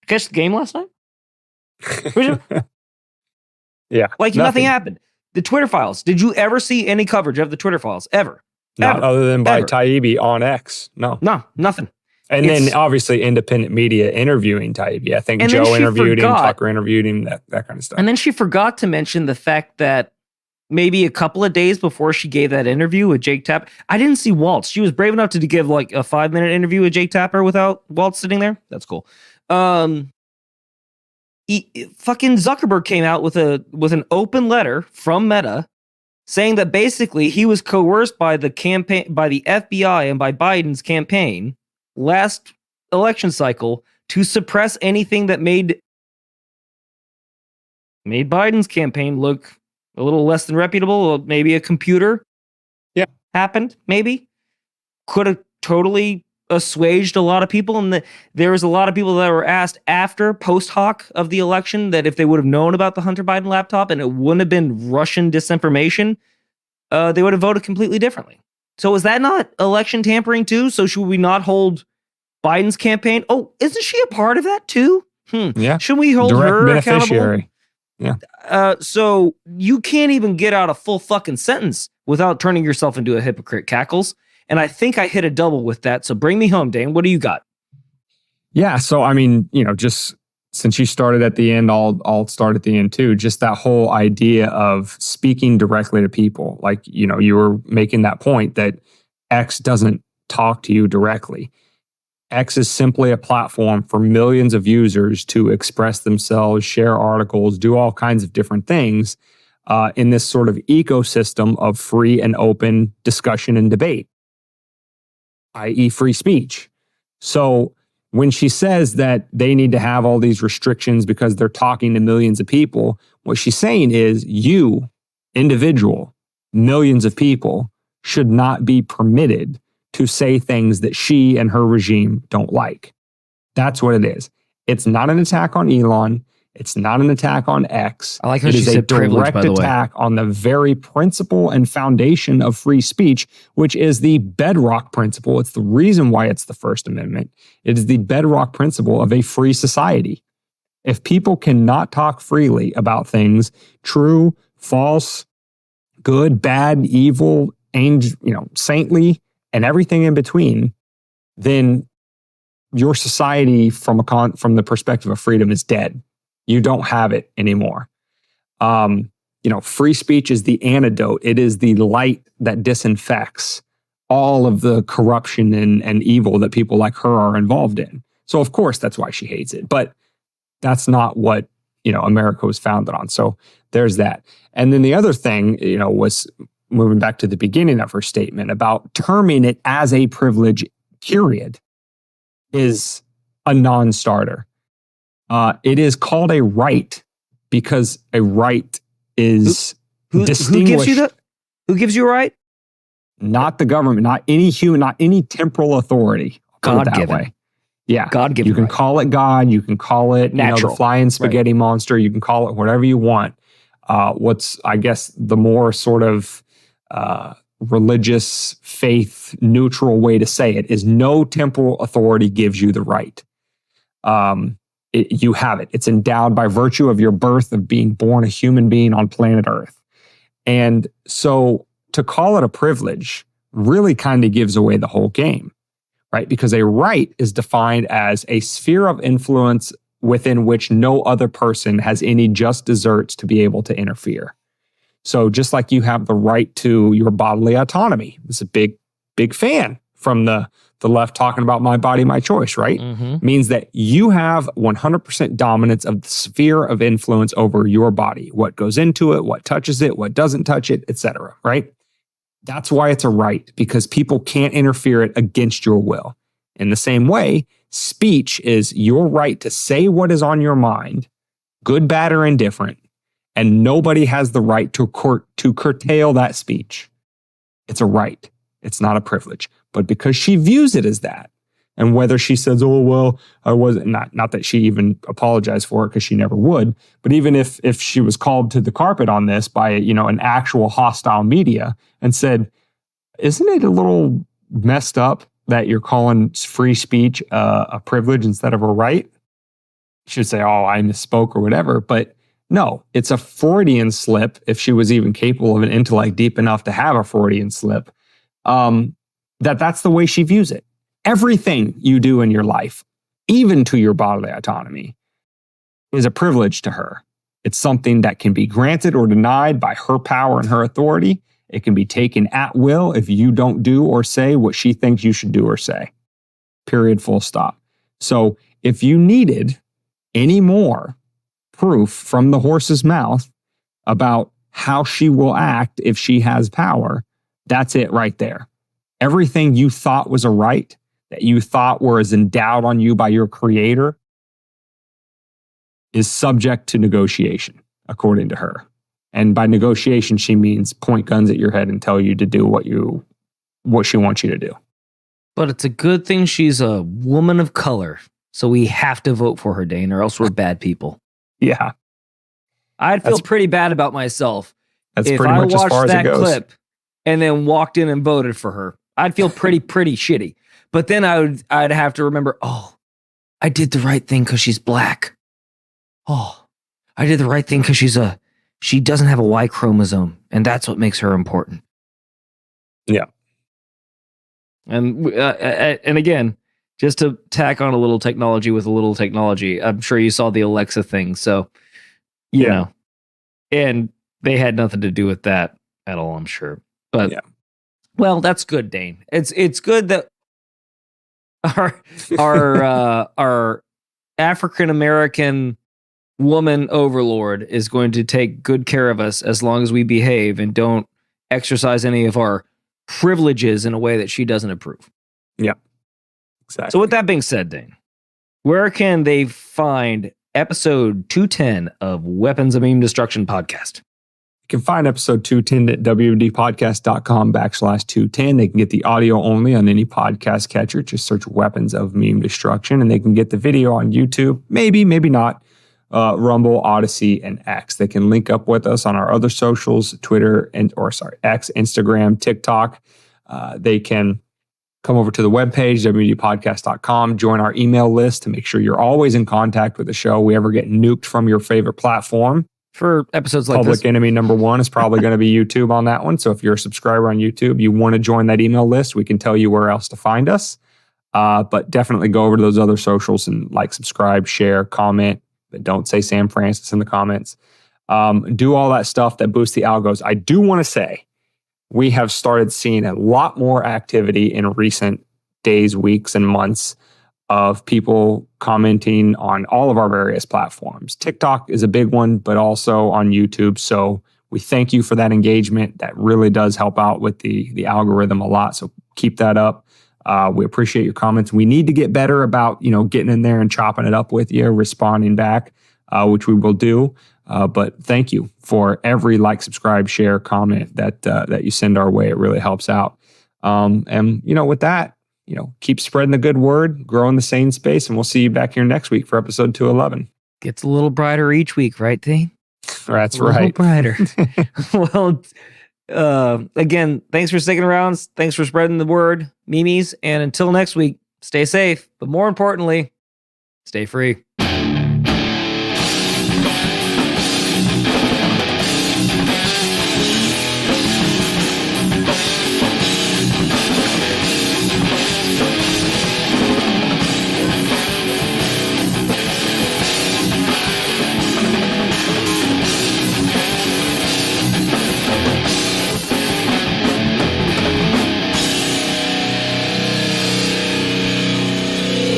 Catch the game last night? Yeah. Like nothing happened. The Twitter files. Did you ever see any coverage of the Twitter files? Ever? Not Ever. other than by Ever. Taibbi on X. No. No, nothing. And then obviously independent media interviewing Taibbi. I think And Joe interviewed him, Tucker interviewed him, that kind of stuff. And then she forgot to mention the fact that maybe a couple of days before she gave that interview with Jake Tapper, I didn't see Waltz. She was brave enough to give like a 5-minute interview with Jake Tapper without Waltz sitting there. That's cool. Fucking Zuckerberg came out with an open letter from Meta saying that basically he was coerced by the FBI and by Biden's campaign last election cycle to suppress anything that made Biden's campaign look a little less than reputable. Maybe a computer happened, maybe. Could have totally assuaged a lot of people. And there was a lot of people that were asked after, post hoc of the election, that if they would have known about the Hunter Biden laptop and it wouldn't have been Russian disinformation, they would have voted completely differently. So is that not election tampering too? So should we not hold Biden's campaign? Oh, isn't she a part of that too? Yeah. Should we hold Direct her beneficiary. accountable? Yeah. So you can't even get out a full fucking sentence without turning yourself into a hypocrite, Kackles. And I think I hit a double with that. So bring me home, Dane. What do you got? Yeah. So, I mean, just since you started at the end, I'll start at the end too. Just that whole idea of speaking directly to people. Like, you were making that point that X doesn't talk to you directly. X is simply a platform for millions of users to express themselves, share articles, do all kinds of different things in this sort of ecosystem of free and open discussion and debate, i.e. free speech. So when she says that they need to have all these restrictions because they're talking to millions of people, what she's saying is you, individual, millions of people, should not be permitted to say things that she and her regime don't like. That's what it is. It's not an attack on Elon. It's not an attack on X. I like how it she is a said privilege, direct by the way. attack on the very principle and foundation of free speech, which is the bedrock principle. It's the reason why it's the First Amendment. It is the bedrock principle of a free society. If people cannot talk freely about things, true, false, good, bad, evil, angel, saintly, and everything in between, then your society from the perspective of freedom is dead. You don't have it anymore. Free speech is the antidote. It is the light that disinfects all of the corruption and evil that people like her are involved in. So of course, that's why she hates it. But that's not what, America was founded on. So there's that. And then the other thing, was moving back to the beginning of her statement about terming it as a privilege, period, is a non-starter. It is called a right because a right is distinguished. Who gives you a right? Not the government, not any human, not any temporal authority. Put it that way. Yeah. God-given. You can call it God. You can call it natural. The flying spaghetti monster. You can call it whatever you want. What's, I guess, the more sort of religious, faith neutral way to say it is no temporal authority gives you the right. You have it. It's endowed by virtue of your birth, of being born a human being on planet Earth. And so to call it a privilege really kind of gives away the whole game, right? Because a right is defined as a sphere of influence within which no other person has any just deserts to be able to interfere. So just like you have the right to your bodily autonomy, it's a big fan from the left talking about my body, my choice, right? Mm-hmm. Means that you have 100% dominance of the sphere of influence over your body, what goes into it, what touches it, what doesn't touch it, etc. Right? That's why it's a right, because people can't interfere it against your will. In the same way, speech is your right to say what is on your mind, good, bad, or indifferent, and nobody has the right to curtail that speech. It's a right. It's not a privilege. But because she views it as that, And whether she says, oh, well, I wasn't, not that she even apologized for it because she never would, but even if she was called to the carpet on this by, an actual hostile media and said, isn't it a little messed up that you're calling free speech a privilege instead of a right? You should say, oh, I misspoke or whatever. But no, it's a Freudian slip, if she was even capable of an intellect deep enough to have a Freudian slip, that's the way she views it. Everything you do in your life, even to your bodily autonomy, is a privilege to her. It's something that can be granted or denied by her power and her authority. It can be taken at will if you don't do or say what she thinks you should do or say. Period, full stop. So if you needed any more proof from the horse's mouth about how she will act if she has power, that's it right there. Everything you thought was a right, that you thought was endowed on you by your creator, is subject to negotiation, according to her. And by negotiation, she means point guns at your head and tell you to do what she wants you to do. But it's a good thing she's a woman of color, so we have to vote for her, Dane, or else we're bad people. Yeah. I'd feel pretty bad about myself if pretty much I watched as far that as it goes. clip and then walked in and voted for her. I'd feel pretty shitty. But then I'd have to remember, oh, I did the right thing because she's black. Oh, I did the right thing because she doesn't have a Y chromosome, and that's what makes her important. Yeah. And again, just to tack on a little technology with a little technology, I'm sure you saw the Alexa thing. So, you know, and they had nothing to do with that at all, I'm sure. But, well, that's good, Dane. It's good that our African-American woman overlord is going to take good care of us as long as we behave and don't exercise any of our privileges in a way that she doesn't approve. Yeah, exactly. So with that being said, Dane, where can they find episode 210 of Weapons of Meme Destruction podcast? You can find episode 210 at wmdpodcast.com/210. They can get the audio only on any podcast catcher. Just search Weapons of Meme Destruction, and they can get the video on YouTube. Maybe not. Rumble, Odyssey, and X. They can link up with us on our other socials, Twitter, X, Instagram, TikTok. They can come over to the webpage, wmdpodcast.com, join our email list to make sure you're always in contact with the show. We ever get nuked from your favorite platform. For episodes like Public this. enemy number one is probably going to be YouTube on that one. So if you're a subscriber on YouTube, you want to join that email list, we can tell you where else to find us. But definitely go over to those other socials and subscribe, share, comment. But don't say Sam Francis in the comments. Do all that stuff that boosts the algos. I do want to say we have started seeing a lot more activity in recent days, weeks, and months of people commenting on all of our various platforms. TikTok is a big one, but also on YouTube. So we thank you for that engagement. That really does help out with the algorithm a lot. So keep that up. We appreciate your comments. We need to get better about, getting in there and chopping it up with you, responding back, which we will do. But thank you for every subscribe, share, comment that you send our way. It really helps out. And with that, keep spreading the good word, growing the sane space, and we'll see you back here next week for episode 211. Gets a little brighter each week, right, Dane? That's a little right. Brighter. Well, again, thanks for sticking around. Thanks for spreading the word, memes. And until next week, stay safe. But more importantly, stay free.